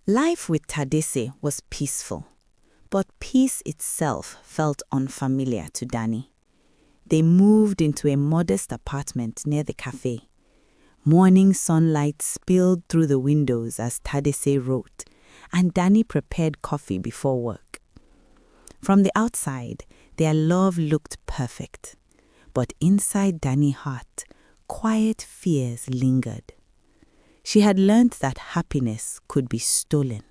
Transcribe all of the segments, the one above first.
Life with Tadesse was peaceful, but peace itself felt unfamiliar to Danny. They moved into a modest apartment near the cafe. Morning sunlight spilled through the windows as Tadesse wrote, and Danny prepared coffee before work. From the outside, their love looked perfect, but inside Danny's heart, quiet fears lingered. She had learned that happiness could be stolen.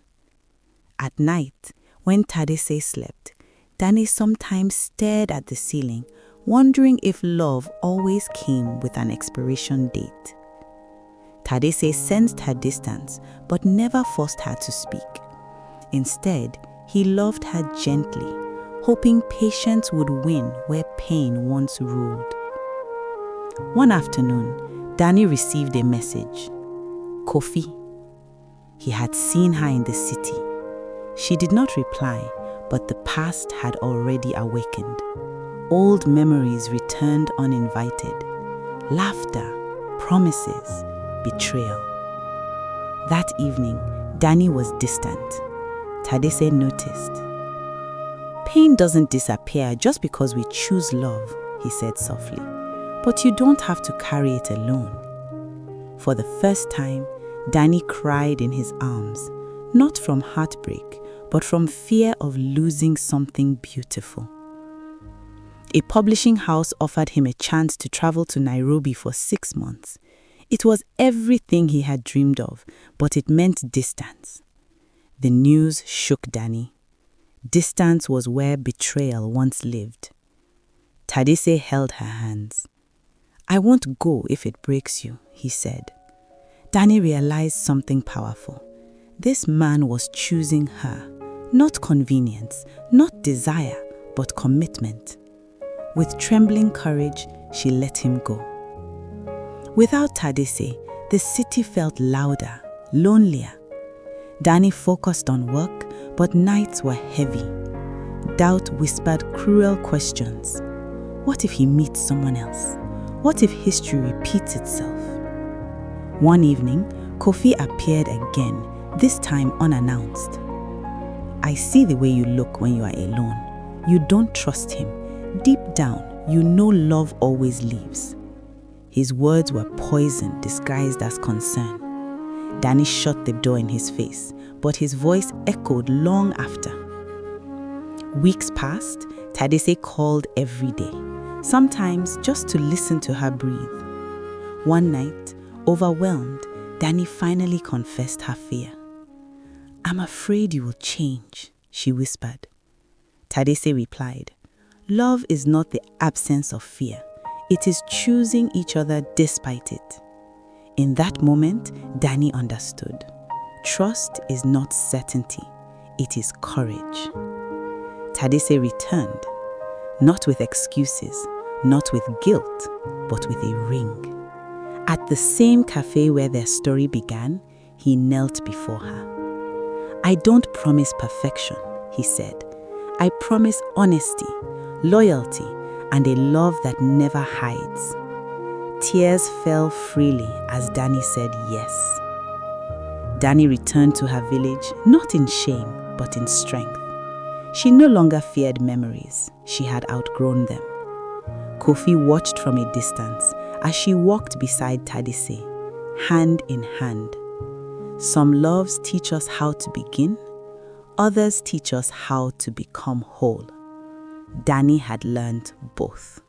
At night, when Tadesse slept, Danny sometimes stared at the ceiling, wondering if love always came with an expiration date. Tadesse sensed her distance, but never forced her to speak. Instead, he loved her gently, hoping patience would win where pain once ruled. One afternoon, Danny received a message. Kofi. He had seen her in the city. She did not reply, but the past had already awakened. Old memories returned uninvited. Laughter, promises, betrayal. That evening, Danny was distant. Tadesse noticed. Pain doesn't disappear just because we choose love, he said softly. But you don't have to carry it alone. For the first time, Danny cried in his arms, not from heartbreak, but from fear of losing something beautiful. A publishing house offered him a chance to travel to Nairobi for 6 months. It was everything he had dreamed of, but it meant distance. The news shook Danny. Distance was where betrayal once lived. Tadesse held her hands. I won't go if it breaks you, he said. Danny realized something powerful. This man was choosing her, not convenience, not desire, but commitment. With trembling courage, she let him go. Without Tadesse, the city felt louder, lonelier. Danny focused on work, but nights were heavy. Doubt whispered cruel questions. What if he meets someone else? What if history repeats itself? One evening, Kofi appeared again, this time unannounced. I see the way you look when you are alone. You don't trust him. Deep down, you know love always leaves. His words were poison disguised as concern. Danny shut the door in his face, but his voice echoed long after. Weeks passed. Tadesse called every day, sometimes just to listen to her breathe. One night, overwhelmed, Danny finally confessed her fear. I'm afraid you will change, she whispered. Tadesse replied, love is not the absence of fear. It is choosing each other despite it. In that moment, Danny understood. Trust is not certainty, it is courage. Tadesse returned, not with excuses, not with guilt, but with a ring. At the same cafe where their story began, he knelt before her. I don't promise perfection, he said. I promise honesty, loyalty, and a love that never hides. Tears fell freely as Danny said yes. Danny returned to her village, not in shame, but in strength. She no longer feared memories. She had outgrown them. Kofi watched from a distance as she walked beside Tadesse, hand in hand. Some loves teach us how to begin, others teach us how to become whole. Danny had learned both.